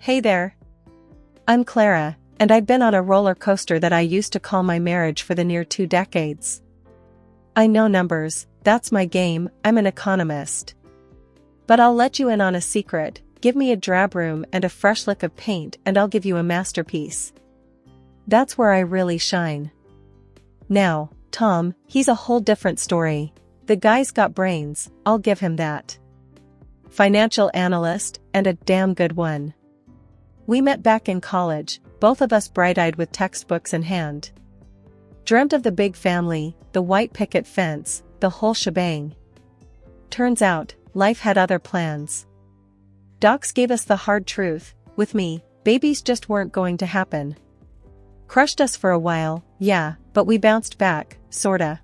Hey there. I'm Clara, and I've been on a roller coaster that I used to call my marriage for the near 2 decades. I know numbers, that's my game, I'm an economist. But I'll let you in on a secret, give me a drab room and a fresh lick of paint and I'll give you a masterpiece. That's where I really shine. Now, Tom, he's a whole different story. The guy's got brains, I'll give him that. Financial analyst, and a damn good one. We met back in college, both of us bright-eyed with textbooks in hand. Dreamt of the big family, the white picket fence, the whole shebang. Turns out, life had other plans. Docs gave us the hard truth, with me, babies just weren't going to happen. Crushed us for a while, yeah, but we bounced back, sorta.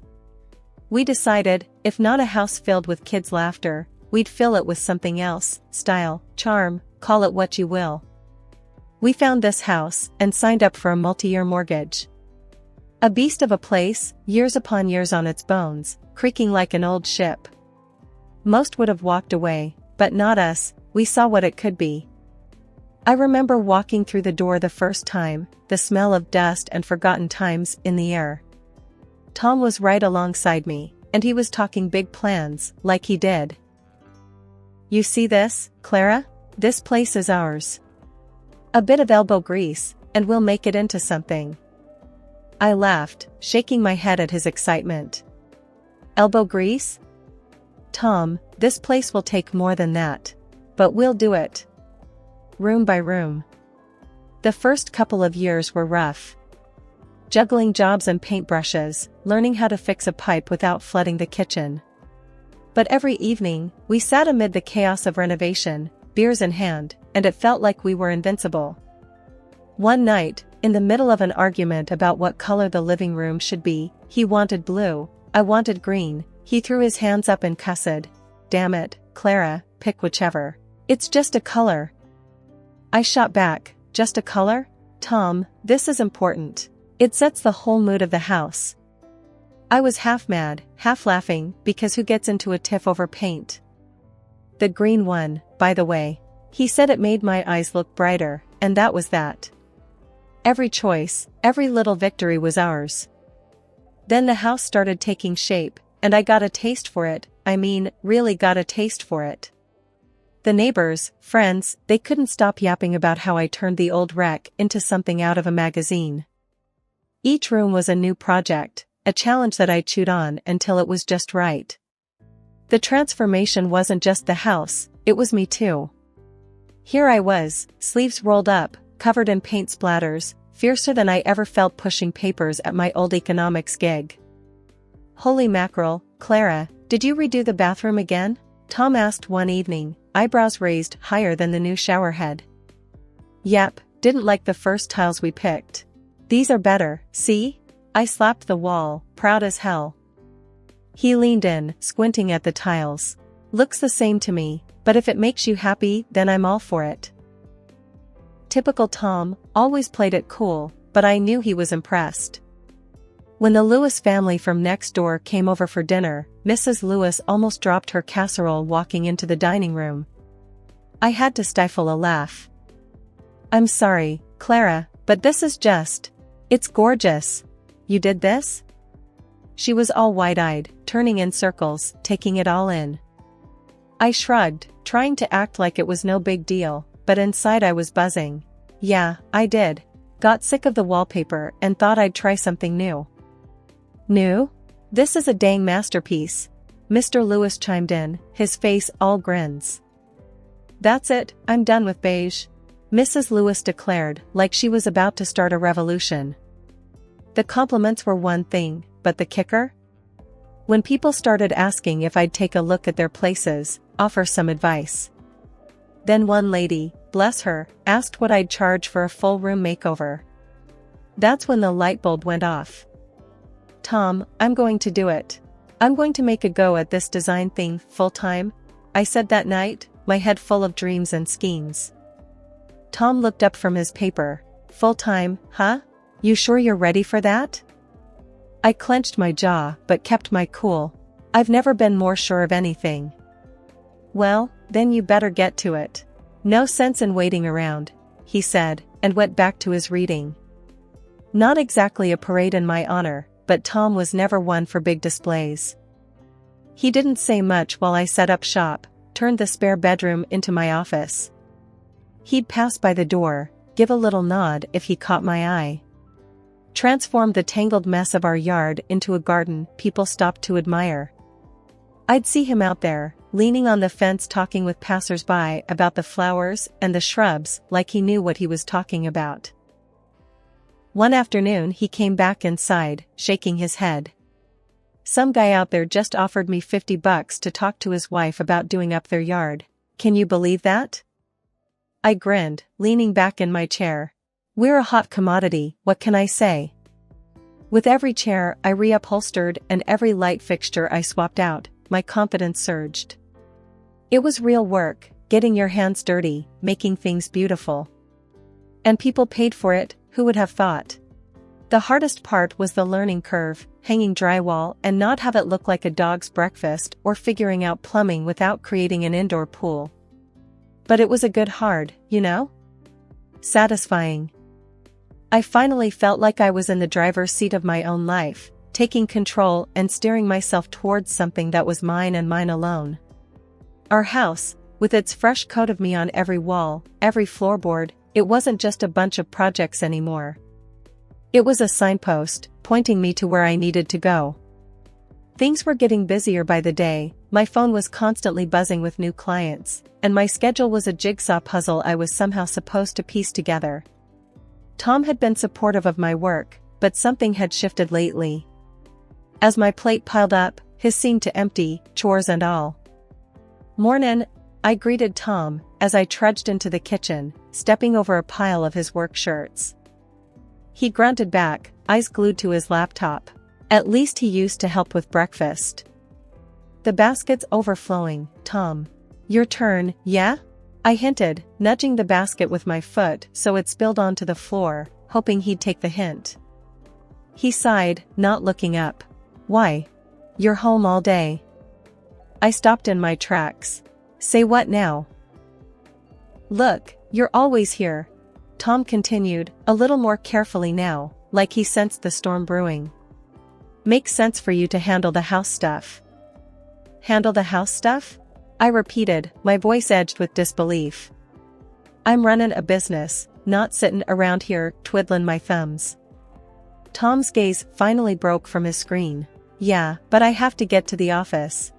We decided, if not a house filled with kids' laughter, we'd fill it with something else, style, charm, call it what you will. We found this house, and signed up for a multi-year mortgage. A beast of a place, years upon years on its bones, creaking like an old ship. Most would have walked away, but not us, we saw what it could be. I remember walking through the door the first time, the smell of dust and forgotten times in the air. Tom was right alongside me, and he was talking big plans, like he did. You see this, Clara? This place is ours. A bit of elbow grease, and we'll make it into something. I laughed, shaking my head at his excitement. Elbow grease? Tom, this place will take more than that. But we'll do it. Room by room. The first couple of years were rough. Juggling jobs and paintbrushes, learning how to fix a pipe without flooding the kitchen. But every evening, we sat amid the chaos of renovation, beers in hand, and it felt like we were invincible. One night, in the middle of an argument about what color the living room should be, he wanted blue, I wanted green, he threw his hands up and cussed. Damn it, Clara, pick whichever. It's just a color. I shot back, just a color? Tom, this is important. It sets the whole mood of the house. I was half mad, half laughing, because who gets into a tiff over paint? The green one, by the way. He said it made my eyes look brighter, and that was that. Every choice, every little victory was ours. Then the house started taking shape, and I got a taste for it, really got a taste for it. The neighbors, friends, they couldn't stop yapping about how I turned the old wreck into something out of a magazine. Each room was a new project, a challenge that I chewed on until it was just right. The transformation wasn't just the house, it was me too. Here I was, sleeves rolled up, covered in paint splatters, fiercer than I ever felt pushing papers at my old economics gig. Holy mackerel, Clara, did you redo the bathroom again? Tom asked one evening, eyebrows raised higher than the new shower head. Yep, didn't like the first tiles we picked. These are better, see? I slapped the wall, proud as hell. He leaned in, squinting at the tiles. Looks the same to me, but if it makes you happy, then I'm all for it. Typical Tom, always played it cool, but I knew he was impressed. When the Lewis family from next door came over for dinner, Mrs. Lewis almost dropped her casserole walking into the dining room. I had to stifle a laugh. I'm sorry, Clara, but this is just... It's gorgeous. You did this? She was all wide-eyed, turning in circles, taking it all in. I shrugged, trying to act like it was no big deal, but inside I was buzzing. Yeah, I did. Got sick of the wallpaper and thought I'd try something new. New? This is a dang masterpiece. Mr. Lewis chimed in, his face all grins. That's it, I'm done with beige. Mrs. Lewis declared, like she was about to start a revolution. The compliments were one thing, but the kicker? When people started asking if I'd take a look at their places, offer some advice. Then one lady, bless her, asked what I'd charge for a full room makeover. That's when the light bulb went off. Tom, I'm going to do it. I'm going to make a go at this design thing full-time, I said that night, my head full of dreams and schemes. Tom looked up from his paper. Full-time, huh? You sure you're ready for that? I clenched my jaw but kept my cool. I've never been more sure of anything. Well, then you better get to it. No sense in waiting around. he said, and went back to his reading. Not exactly a parade in my honor, but Tom was never one for big displays. He didn't say much while I set up shop, turned the spare bedroom into my office. He'd pass by the door, give a little nod if he caught my eye. Transformed the tangled mess of our yard into a garden people stopped to admire. I'd see him out there, leaning on the fence talking with passers-by about the flowers and the shrubs like he knew what he was talking about. One afternoon he came back inside, shaking his head. Some guy out there just offered me $50 to talk to his wife about doing up their yard. Can you believe that? I grinned, leaning back in my chair. We're a hot commodity, what can I say? With every chair I reupholstered and every light fixture I swapped out, my confidence surged. It was real work, getting your hands dirty, making things beautiful. And people paid for it, who would have thought? The hardest part was the learning curve, hanging drywall and not have it look like a dog's breakfast or figuring out plumbing without creating an indoor pool. But it was a good hard, you know? Satisfying. I finally felt like I was in the driver's seat of my own life, taking control and steering myself towards something that was mine and mine alone. Our house, with its fresh coat of me on every wall, every floorboard, it wasn't just a bunch of projects anymore. It was a signpost, pointing me to where I needed to go. Things were getting busier by the day, my phone was constantly buzzing with new clients, and my schedule was a jigsaw puzzle I was somehow supposed to piece together. Tom had been supportive of my work, but something had shifted lately. As my plate piled up, his seemed to empty, chores and all. "Mornin'," I greeted Tom, as I trudged into the kitchen, stepping over a pile of his work shirts. He grunted back, eyes glued to his laptop. At least he used to help with breakfast. "The basket's overflowing, Tom. Your turn, yeah?" I hinted, nudging the basket with my foot so it spilled onto the floor, hoping he'd take the hint. He sighed, not looking up. "Why? You're home all day." I stopped in my tracks. "Say what now?" "Look, you're always here," Tom continued, a little more carefully now, like he sensed the storm brewing. "Makes sense for you to handle the house stuff." "Handle the house stuff?" I repeated, my voice edged with disbelief. "I'm running a business, not sitting around here twiddling my thumbs." Tom's gaze finally broke from his screen. "Yeah, but I have to get to the office."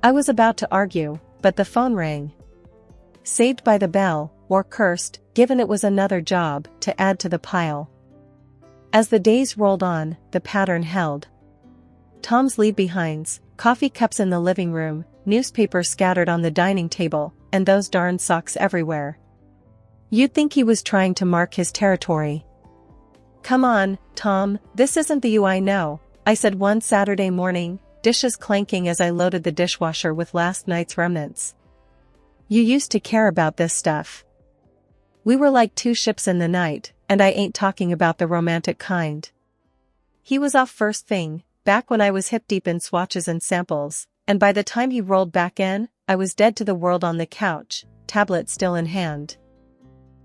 I was about to argue, but the phone rang. Saved by the bell, or cursed, given it was another job to add to the pile. As the days rolled on, the pattern held. Tom's leave-behinds, coffee cups in the living room, newspapers scattered on the dining table, and those darn socks everywhere. You'd think he was trying to mark his territory. "Come on, Tom, this isn't the you I know," I said one Saturday morning, dishes clanking as I loaded the dishwasher with last night's remnants. "You used to care about this stuff. We were like two ships in the night, and I ain't talking about the romantic kind." He was off first thing, back when I was hip-deep in swatches and samples, and by the time he rolled back in, I was dead to the world on the couch, tablet still in hand.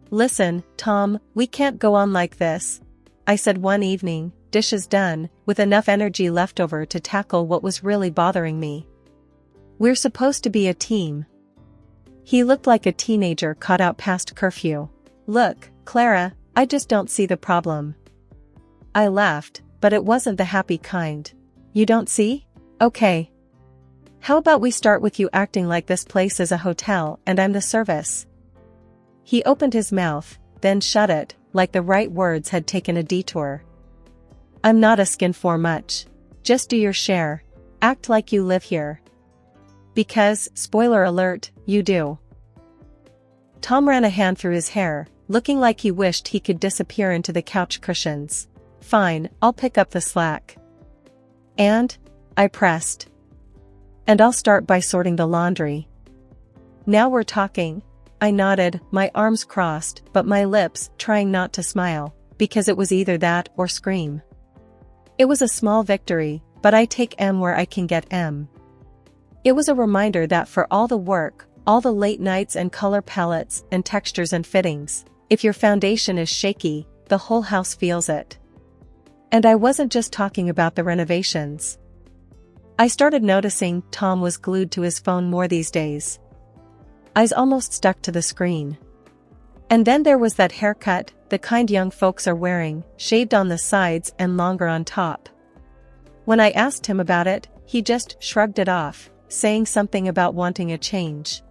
"Listen, Tom, we can't go on like this," I said one evening, dishes done, with enough energy left over to tackle what was really bothering me. "We're supposed to be a team." He looked like a teenager caught out past curfew. "Look, Clara, I just don't see the problem." I laughed, but it wasn't the happy kind. "You don't see? Okay. How about we start with you acting like this place is a hotel and I'm the service?" He opened his mouth, then shut it, like the right words had taken a detour. "I'm not asking for much. Just do your share. Act like you live here. Because, spoiler alert, you do." Tom ran a hand through his hair, looking like he wished he could disappear into the couch cushions. "Fine, I'll pick up the slack." "And?" I pressed. "And I'll start by sorting the laundry." "Now we're talking." I nodded, my arms crossed, but my lips trying not to smile, because it was either that or scream. It was a small victory, but I take M where I can get M. It was a reminder that for all the work, all the late nights and color palettes and textures and fittings, If your foundation is shaky, the whole house feels it. And I wasn't just talking about the renovations. I started noticing Tom was glued to his phone more these days. Eyes almost stuck to the screen. And then there was that haircut, the kind young folks are wearing, shaved on the sides and longer on top. When I asked him about it, he just shrugged it off, saying something about wanting a change.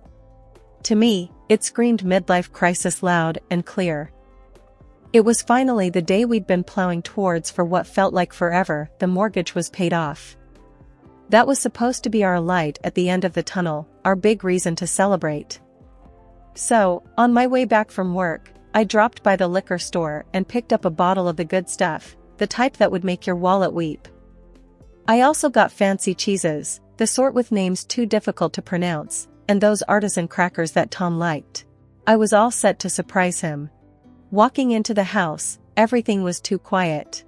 To me, it screamed midlife crisis loud and clear. It was finally the day we'd been plowing towards for what felt like forever. The mortgage was paid off. That was supposed to be our light at the end of the tunnel, our big reason to celebrate. So, on my way back from work, I dropped by the liquor store and picked up a bottle of the good stuff, the type that would make your wallet weep. I also got fancy cheeses, the sort with names too difficult to pronounce, and those artisan crackers that Tom liked. I was all set to surprise him. Walking into the house, everything was too quiet.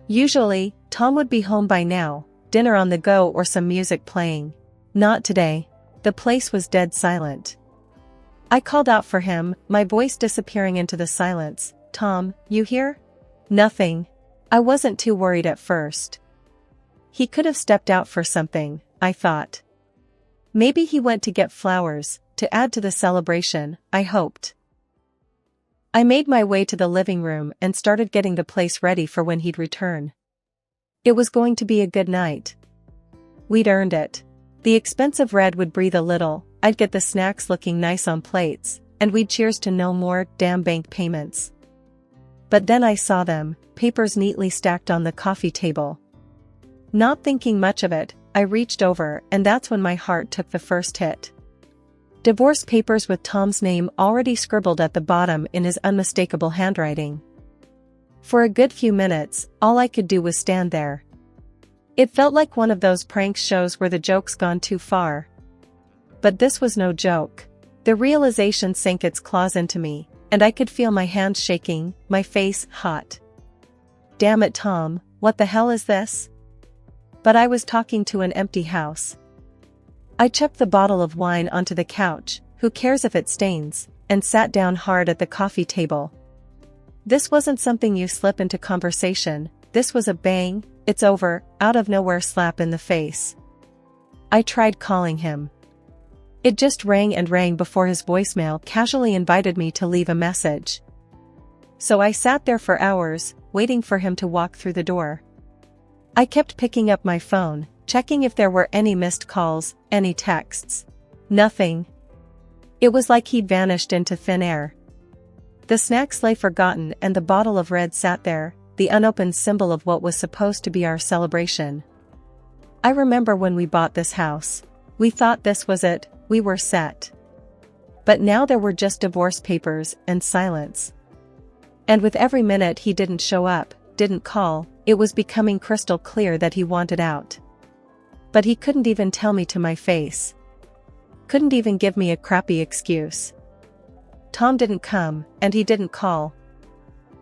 Usually, Tom would be home by now, dinner on the go or some music playing. Not today. The place was dead silent. I called out for him, my voice disappearing into the silence. "Tom, you here?" "Nothing." I wasn't too worried at first. He could have stepped out for something, I thought. Maybe he went to get flowers, to add to the celebration, I hoped. I made my way to the living room and started getting the place ready for when he'd return. It was going to be a good night. We'd earned it. The expensive red would breathe a little, I'd get the snacks looking nice on plates, and we'd cheers to no more damn bank payments. But then I saw them, papers neatly stacked on the coffee table. Not thinking much of it, I reached over and that's when my heart took the first hit. Divorce papers with Tom's name already scribbled at the bottom in his unmistakable handwriting. For a good few minutes, all I could do was stand there. It felt like one of those prank shows where the joke's gone too far. But this was no joke. The realization sank its claws into me, and I could feel my hands shaking, my face hot. Damn it, Tom, what the hell is this? But I was talking to an empty house. I chucked the bottle of wine onto the couch, who cares if it stains, and sat down hard at the coffee table. This wasn't something you slip into conversation, this was a bang, it's over, out of nowhere slap in the face. I tried calling him. It just rang and rang before his voicemail casually invited me to leave a message. So I sat there for hours, waiting for him to walk through the door. I kept picking up my phone, checking if there were any missed calls, any texts. Nothing. It was like he'd vanished into thin air. The snacks lay forgotten and the bottle of red sat there, the unopened symbol of what was supposed to be our celebration. I remember when we bought this house. We thought this was it, we were set. But now there were just divorce papers and silence. And with every minute he didn't show up, didn't call, it was becoming crystal clear that he wanted out. But he couldn't even tell me to my face. Couldn't even give me a crappy excuse. Tom didn't come, and he didn't call.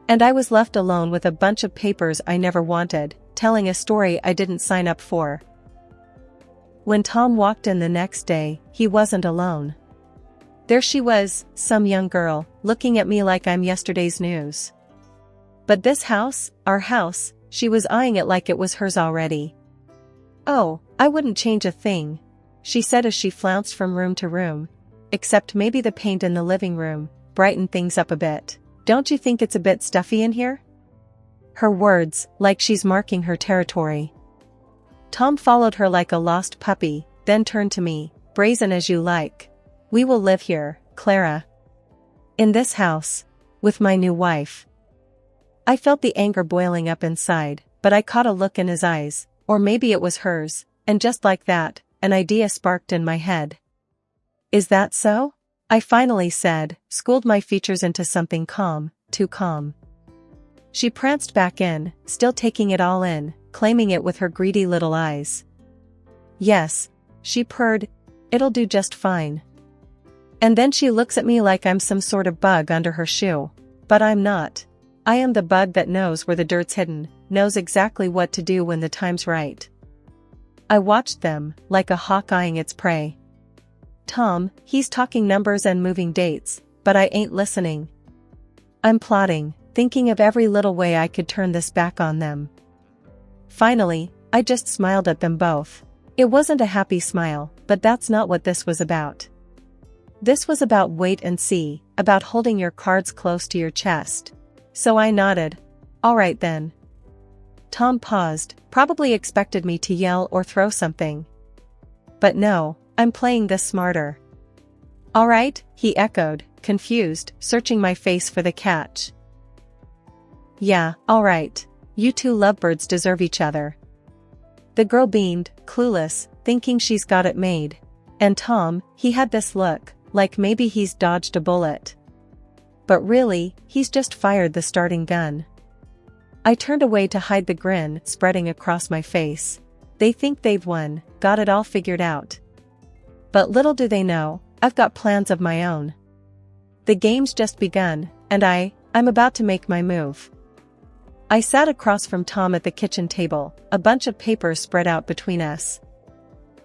And I was left alone with a bunch of papers I never wanted, telling a story I didn't sign up for. When Tom walked in the next day, he wasn't alone. There she was, some young girl, looking at me like I'm yesterday's news. But this house, our house, she was eyeing it like it was hers already. "Oh, I wouldn't change a thing," she said as she flounced from room to room. "Except maybe the paint in the living room, brighten things up a bit. Don't you think it's a bit stuffy in here?" Her words, like she's marking her territory. Tom followed her like a lost puppy, then turned to me, "Brazen as you like. We will live here, Clara. In this house. With my new wife." I felt the anger boiling up inside, but I caught a look in his eyes, or maybe it was hers, and just like that, an idea sparked in my head. "Is that so?" I finally said, schooled my features into something calm, too calm. She pranced back in, still taking it all in, claiming it with her greedy little eyes. "Yes," she purred, "it'll do just fine." And then she looks at me like I'm some sort of bug under her shoe. But I'm not. I am the bug that knows where the dirt's hidden, knows exactly what to do when the time's right. I watched them, like a hawk eyeing its prey. Tom, he's talking numbers and moving dates, but I ain't listening. I'm plotting, thinking of every little way I could turn this back on them. Finally, I just smiled at them both. It wasn't a happy smile, but that's not what this was about. This was about wait and see, about holding your cards close to your chest. So I nodded. All right then. Tom paused, probably expected me to yell or throw something. But no, I'm playing this smarter. All right, he echoed, confused, searching my face for the catch. Yeah, all right. You two lovebirds deserve each other. The girl beamed, clueless, thinking she's got it made. And Tom, he had this look, like maybe he's dodged a bullet. But really, he's just fired the starting gun. I turned away to hide the grin spreading across my face. They think they've won, got it all figured out. But little do they know, I've got plans of my own. The game's just begun, and I'm about to make my move. I sat across from Tom at the kitchen table, a bunch of papers spread out between us.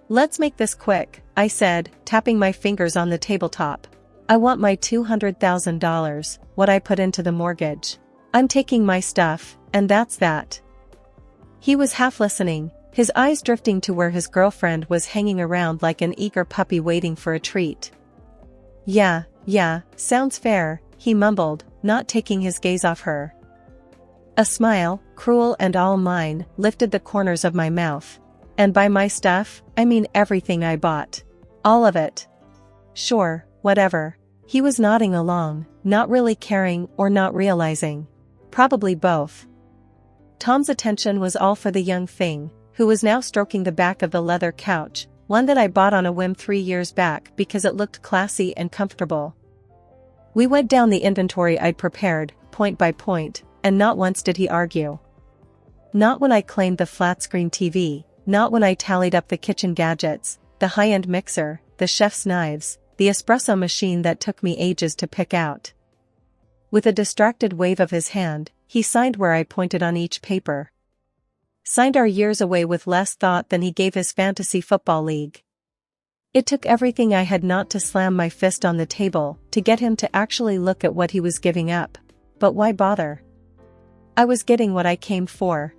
Let's make this quick, I said, tapping my fingers on the tabletop. I want my $200,000, what I put into the mortgage. I'm taking my stuff, and that's that. He was half listening, his eyes drifting to where his girlfriend was hanging around like an eager puppy waiting for a treat. Yeah, sounds fair, he mumbled, not taking his gaze off her. A smile, cruel and all mine, lifted the corners of my mouth. And by my stuff, I mean everything I bought. All of it. Sure, whatever. He was nodding along, not really caring or not realizing. Probably both. Tom's attention was all for the young thing, who was now stroking the back of the leather couch, one that I bought on a whim 3 years back because it looked classy and comfortable. We went down the inventory I'd prepared, point by point, and not once did he argue. Not when I claimed the flat-screen TV, not when I tallied up the kitchen gadgets, the high-end mixer, the chef's knives, the espresso machine that took me ages to pick out. With a distracted wave of his hand, he signed where I pointed on each paper. Signed our years away with less thought than he gave his fantasy football league. It took everything I had not to slam my fist on the table to get him to actually look at what he was giving up. But why bother? I was getting what I came for.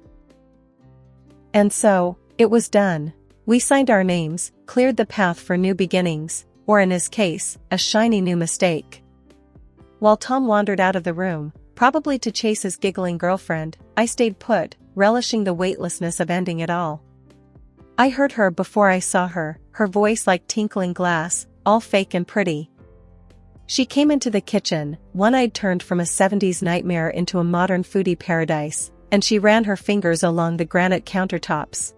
And so, it was done. We signed our names, cleared the path for new beginnings, or in his case, a shiny new mistake. While Tom wandered out of the room, probably to chase his giggling girlfriend, I stayed put, relishing the weightlessness of ending it all. I heard her before I saw her, her voice like tinkling glass, all fake and pretty. She came into the kitchen, one-eyed turned from a 70s nightmare into a modern foodie paradise, and she ran her fingers along the granite countertops.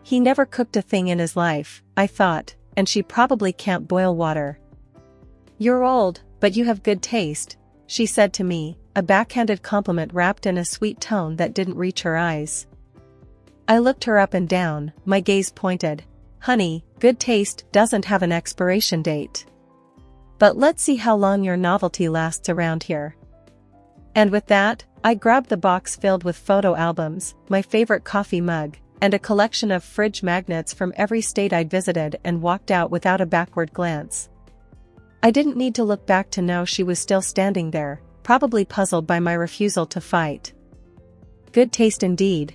He never cooked a thing in his life, I thought, and she probably can't boil water. You're old, but you have good taste, she said to me, a backhanded compliment wrapped in a sweet tone that didn't reach her eyes. I looked her up and down, my gaze pointed. Honey, good taste doesn't have an expiration date. But let's see how long your novelty lasts around here. And with that, I grabbed the box filled with photo albums, my favorite coffee mug, and a collection of fridge magnets from every state I'd visited and walked out without a backward glance. I didn't need to look back to know she was still standing there, probably puzzled by my refusal to fight. Good taste indeed.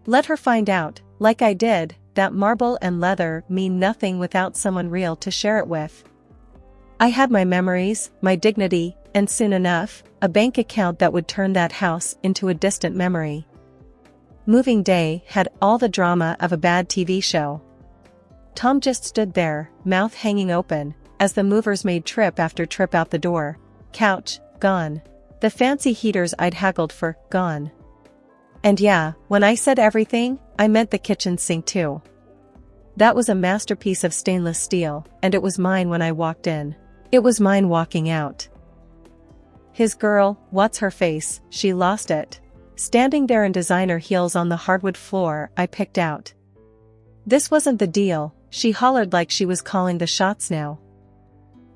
Let her find out, like I did, that marble and leather mean nothing without someone real to share it with. I had my memories, my dignity, and soon enough, a bank account that would turn that house into a distant memory. Moving day had all the drama of a bad TV show. Tom just stood there, mouth hanging open, as the movers made trip after trip out the door. Couch, gone. The fancy heaters I'd haggled for, gone. And yeah, when I said everything, I meant the kitchen sink too. That was a masterpiece of stainless steel, and it was mine when I walked in. It was mine walking out. His girl, what's her face, she lost it. Standing there in designer heels on the hardwood floor I picked out. This wasn't the deal, she hollered like she was calling the shots now.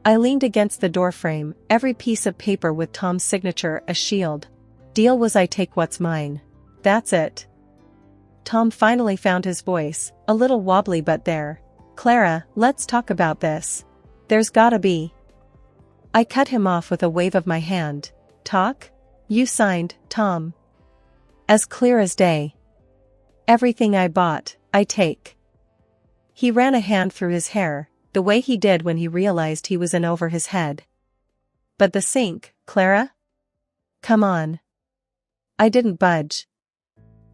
I leaned against the doorframe, every piece of paper with Tom's signature a shield. Deal was I take what's mine. That's it. Tom finally found his voice, a little wobbly but there. Clara, let's talk about this. There's gotta be. I cut him off with a wave of my hand. talk? You signed, Tom. As clear as day. Everything I bought, I take. He ran a hand through his hair, the way he did when he realized he was in over his head. But the sink, Clara? Come on. I didn't budge.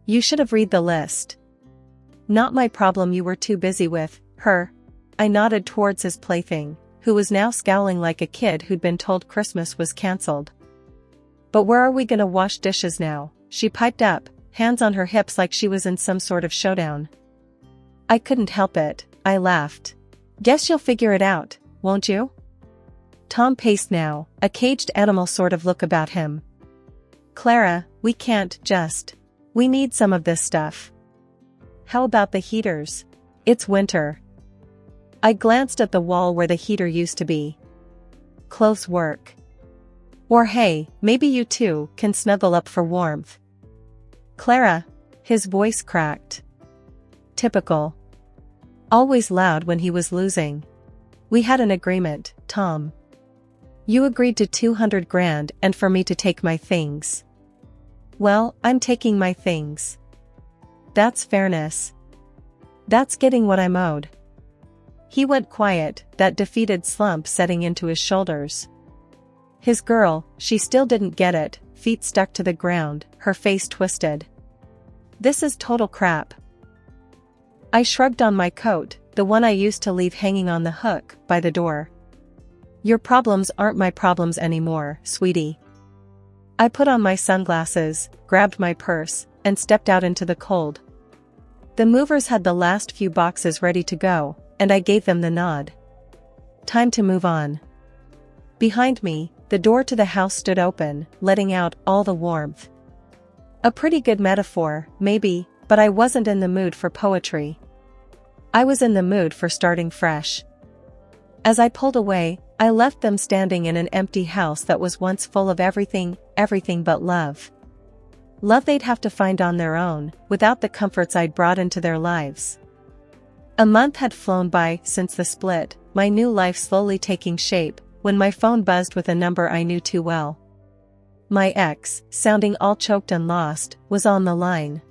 You should have read the list. Not my problem, you were too busy with her. I nodded towards his plaything, who was now scowling like a kid who'd been told Christmas was cancelled. But where are we gonna wash dishes now? She piped up, hands on her hips like she was in some sort of showdown. I couldn't help it, I laughed. Guess you'll figure it out, won't you? Tom paced now, a caged animal sort of look about him. Clara, we can't just. We need some of this stuff. How about the heaters? It's winter. I glanced at the wall where the heater used to be. Close work. Or hey, maybe you two can snuggle up for warmth. Clara. His voice cracked. Typical. Always loud when he was losing. We had an agreement, Tom. You agreed to 200 grand and for me to take my things. Well, I'm taking my things. That's fairness. That's getting what I'm owed. He went quiet, that defeated slump setting into his shoulders. His girl, she still didn't get it, feet stuck to the ground, her face twisted. This is total crap. I shrugged on my coat, the one I used to leave hanging on the hook, by the door. Your problems aren't my problems anymore, sweetie. I put on my sunglasses, grabbed my purse, and stepped out into the cold. The movers had the last few boxes ready to go, and I gave them the nod. Time to move on. Behind me, the door to the house stood open, letting out all the warmth. A pretty good metaphor, maybe, but I wasn't in the mood for poetry. I was in the mood for starting fresh. As I pulled away, I left them standing in an empty house that was once full of everything but love. Love they'd have to find on their own, without the comforts I'd brought into their lives. A month had flown by since the split, my new life slowly taking shape, when my phone buzzed with a number I knew too well. My ex, sounding all choked and lost, was on the line.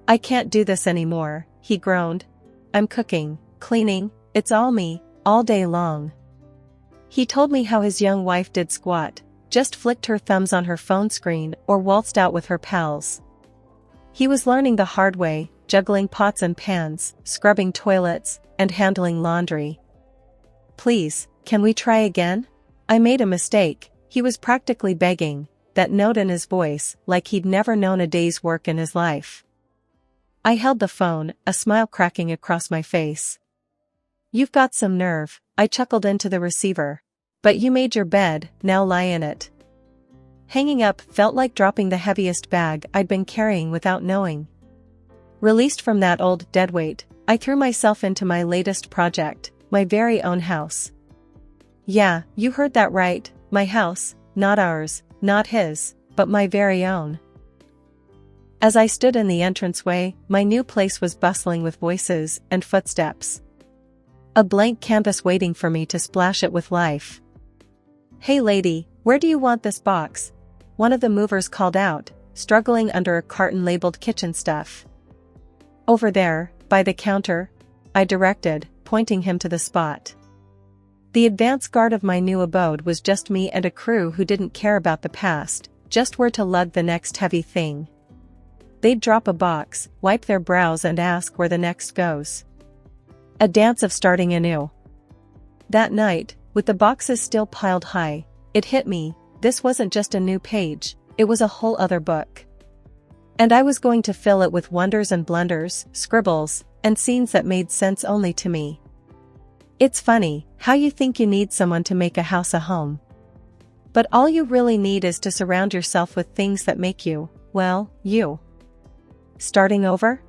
I can't do this anymore, he groaned. I'm cooking, cleaning, it's all me, all day long. He told me how his young wife did squat, just flicked her thumbs on her phone screen or waltzed out with her pals. He was learning the hard way, juggling pots and pans, scrubbing toilets, and handling laundry. Please, can we try again? I made a mistake, he was practically begging, that note in his voice, like he'd never known a day's work in his life. I held the phone, a smile cracking across my face. You've got some nerve, I chuckled into the receiver. But you made your bed, now lie in it. Hanging up felt like dropping the heaviest bag I'd been carrying without knowing. Released from that old deadweight, I threw myself into my latest project, my very own house. Yeah, you heard that right, my house, not ours, not his, but my very own. As I stood in the entranceway, my new place was bustling with voices and footsteps. A blank canvas waiting for me to splash it with life. Hey lady, where do you want this box? One of the movers called out, struggling under a carton labeled kitchen stuff. Over there, by the counter, I directed, pointing him to the spot. The advance guard of my new abode was just me and a crew who didn't care about the past, just where to lug the next heavy thing. They'd drop a box, wipe their brows and ask where the next goes. A dance of starting anew. That night, with the boxes still piled high, it hit me, this wasn't just a new page, it was a whole other book. And I was going to fill it with wonders and blunders, scribbles, and scenes that made sense only to me. It's funny, how you think you need someone to make a house a home. But all you really need is to surround yourself with things that make you, well, you. Starting over?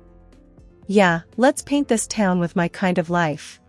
Yeah, let's paint this town with my kind of life.